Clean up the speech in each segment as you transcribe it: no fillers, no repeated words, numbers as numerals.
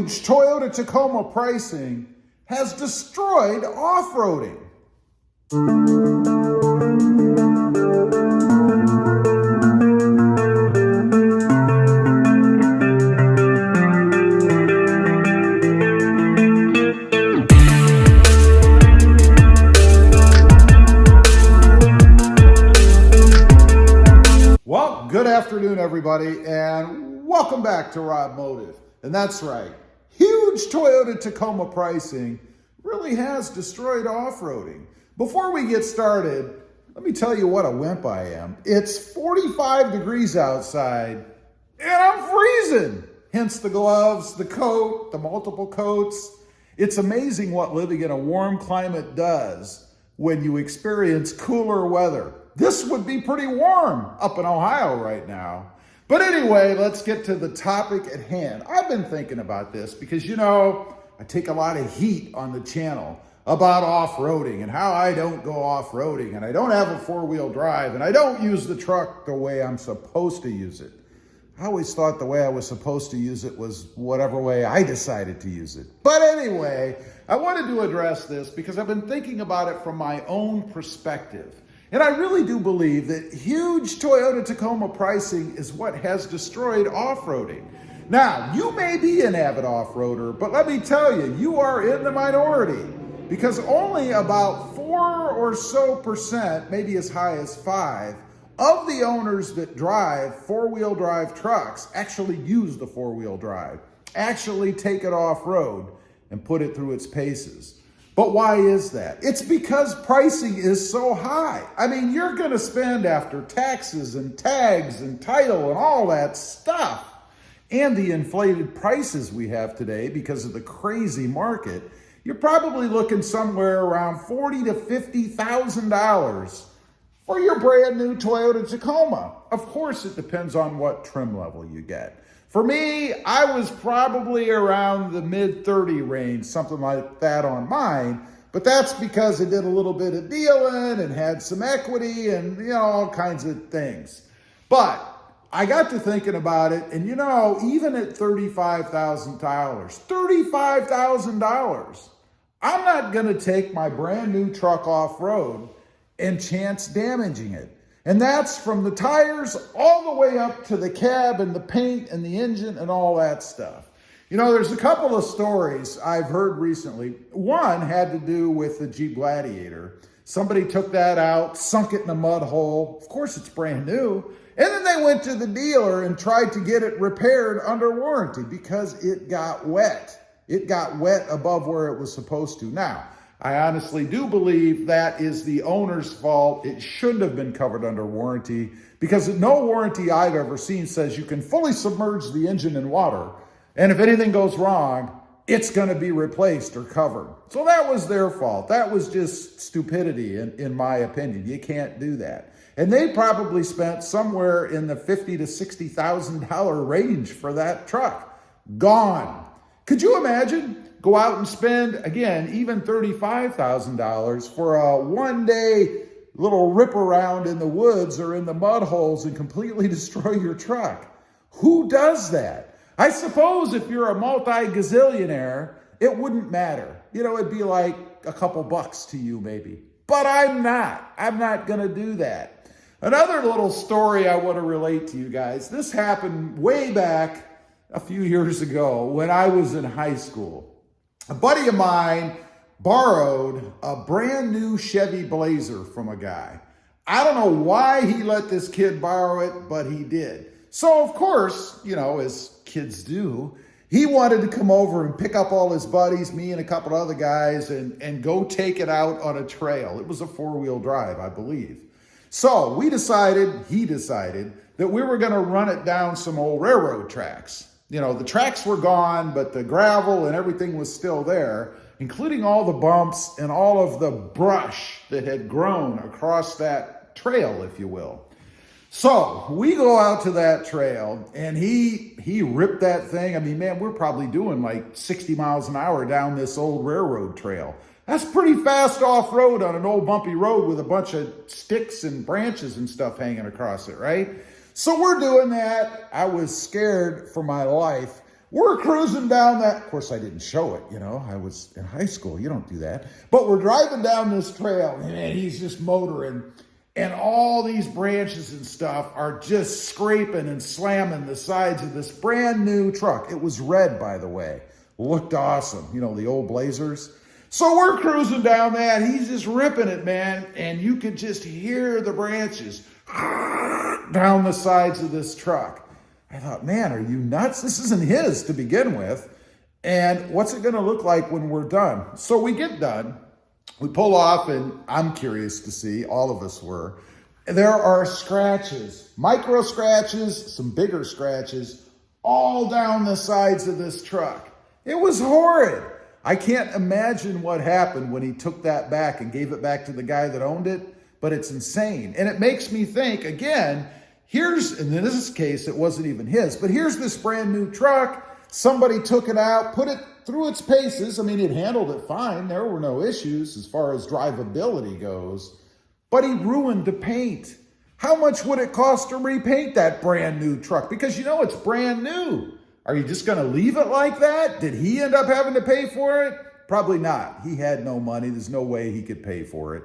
Huge Toyota Tacoma pricing has destroyed off-roading. Well, good afternoon, everybody, and welcome back to Robmotive. And that's right, huge Toyota Tacoma pricing really has destroyed off-roading. Before we get started, let me tell you what a wimp I am. It's 45 degrees outside, and I'm freezing. Hence the gloves, the coat, the multiple coats. It's amazing what living in a warm climate does when you experience cooler weather. This would be pretty warm up in Ohio right now. But anyway, let's get to the topic at hand. I've been thinking about this because, you know, I take a lot of heat on the channel about off-roading and how I don't go off-roading and I don't have a four-wheel drive and I don't use the truck the way I'm supposed to use it. I always thought the way I was supposed to use it was whatever way I decided to use it. But anyway, I wanted to address this because I've been thinking about it from my own perspective. And I really do believe that huge Toyota Tacoma pricing is what has destroyed off-roading. Now, you may be an avid off-roader, but let me tell you, you are in the minority because only about 4 or so percent, maybe as high as 5, of the owners that drive four-wheel drive trucks actually use the four-wheel drive, actually take it off-road and put it through its paces. But why is that? It's because pricing is so high. I mean, you're going to spend after taxes and tags and title and all that stuff and the inflated prices we have today because of the crazy market, you're probably looking somewhere around $40,000 to $50,000 for your brand new Toyota Tacoma. Of course, it depends on what trim level you get. For me, I was probably around the mid-30 range, something like that on mine, but that's because I did a little bit of dealing and had some equity and, you know, all kinds of things. But I got to thinking about it, and you know, even at $35,000, I'm not gonna take my brand new truck off-road and chance damaging it. And that's from the tires all the way up to the cab and the paint and the engine and all that stuff. You know, there's a couple of stories I've heard recently. One had to do with the Jeep Gladiator. Somebody took that out, sunk it in a mud hole. Of course, it's brand new. And then they went to the dealer and tried to get it repaired under warranty because it got wet. It got wet above where it was supposed to. Now, I honestly do believe that is the owner's fault. It shouldn't have been covered under warranty because no warranty I've ever seen says you can fully submerge the engine in water. And if anything goes wrong, it's going to be replaced or covered. So that was their fault. That was just stupidity in my opinion. You can't do that. And they probably spent somewhere in the $50,000 to $60,000 range for that truck. Gone. Could you imagine? Go out and spend, again, even $35,000 for a one-day little rip around in the woods or in the mud holes and completely destroy your truck. Who does that? I suppose if you're a multi-gazillionaire, it wouldn't matter. You know, it'd be like a couple bucks to you maybe. But I'm not. I'm not going to do that. Another little story I want to relate to you guys. This happened way back a few years ago when I was in high school. A buddy of mine borrowed a brand new Chevy Blazer from a guy. I don't know why he let this kid borrow it, but he did. So of course, you know, as kids do, he wanted to come over and pick up all his buddies, me and a couple other guys, and go take it out on a trail. It was a four-wheel drive, I believe. So he decided that we were going to run it down some old railroad tracks. You know, the tracks were gone, but the gravel and everything was still there, including all the bumps and all of the brush that had grown across that trail, if you will. So we go out to that trail and he ripped that thing. I mean, man, we're probably doing like 60 miles an hour down this old railroad trail. That's pretty fast off-road on an old bumpy road with a bunch of sticks and branches and stuff hanging across it, right? So we're doing that. I was scared for my life. We're cruising down that, of course I didn't show it, I was in high school, you don't do that. But we're driving down this trail and he's just motoring and all these branches and stuff are just scraping and slamming the sides of this brand new truck. It was red, by the way. Looked awesome, the old Blazers. So we're cruising down that, he's just ripping it, man, and you could just hear the branches down the sides of this truck. I thought, man, are you nuts? This isn't his to begin with. And what's it gonna look like when we're done? So we get done, we pull off, and I'm curious to see, all of us were, there are scratches, micro scratches, some bigger scratches, all down the sides of this truck. It was horrid. I can't imagine what happened when he took that back and gave it back to the guy that owned it, but it's insane. And it makes me think, again, in this case, it wasn't even his, but here's this brand new truck. Somebody took it out, put it through its paces. I mean, it handled it fine. There were no issues as far as drivability goes, but he ruined the paint. How much would it cost to repaint that brand new truck? Because it's brand new. Are you just gonna leave it like that? Did he end up having to pay for it? Probably not. He had no money. There's no way he could pay for it.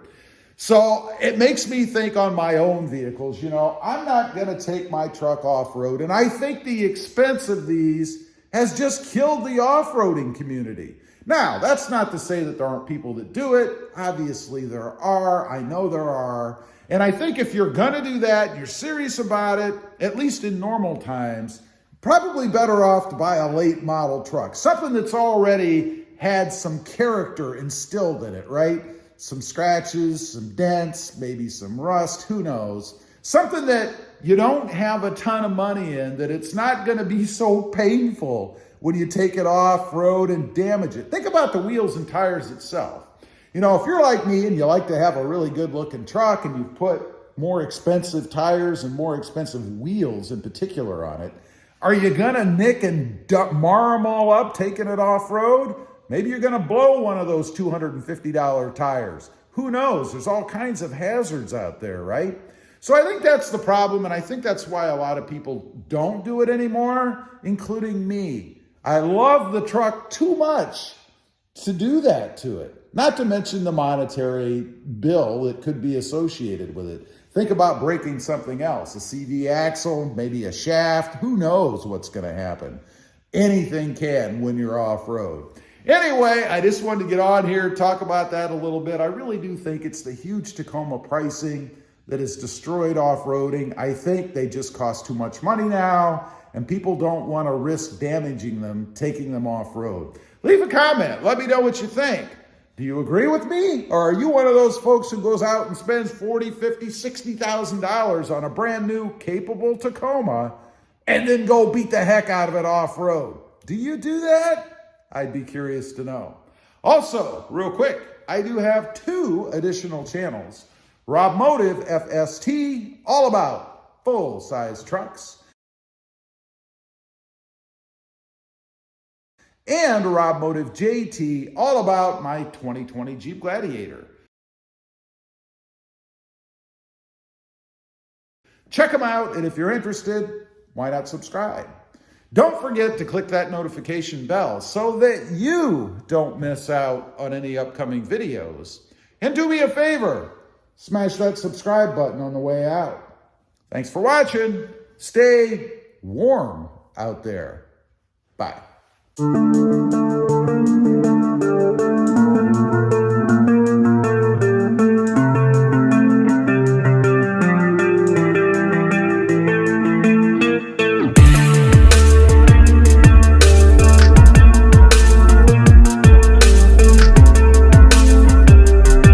So it makes me think on my own vehicles, I'm not going to take my truck off-road. And I think the expense of these has just killed the off-roading community. Now, that's not to say that there aren't people that do it. Obviously there are. I know there are. And I think if you're going to do that, and you're serious about it, at least in normal times, probably better off to buy a late model truck. Something that's already had some character instilled in it, right? Some scratches, some dents, maybe some rust, who knows? Something that you don't have a ton of money in, that it's not going to be so painful when you take it off-road and damage it. Think about the wheels and tires itself. If you're like me and you like to have a really good-looking truck and you put more expensive tires and more expensive wheels in particular on it, are you going to nick and mar them all up taking it off-road? Maybe you're going to blow one of those $250 tires. Who knows? There's all kinds of hazards out there, right? So I think that's the problem, and I think that's why a lot of people don't do it anymore, including me. I love the truck too much to do that to it. Not to mention the monetary bill that could be associated with it. Think about breaking something else, a CV axle, maybe a shaft. Who knows what's going to happen? Anything can when you're off-road. Anyway, I just wanted to get on here, talk about that a little bit. I really do think it's the huge Tacoma pricing that has destroyed off-roading. I think they just cost too much money now, and people don't want to risk damaging them, taking them off-road. Leave a comment. Let me know what you think. Do you agree with me? Or are you one of those folks who goes out and spends $40,000, $50,000, $60,000 on a brand new, capable Tacoma and then go beat the heck out of it off-road? Do you do that? I'd be curious to know. Also, real quick, I do have 2 additional channels. Robmotive FST, all about full-size trucks. And Robmotive JT, all about my 2020 Jeep Gladiator. Check them out, and if you're interested, why not subscribe? Don't forget to click that notification bell so that you don't miss out on any upcoming videos. And do me a favor, smash that subscribe button on the way out. Thanks for watching. Stay warm out there. Bye.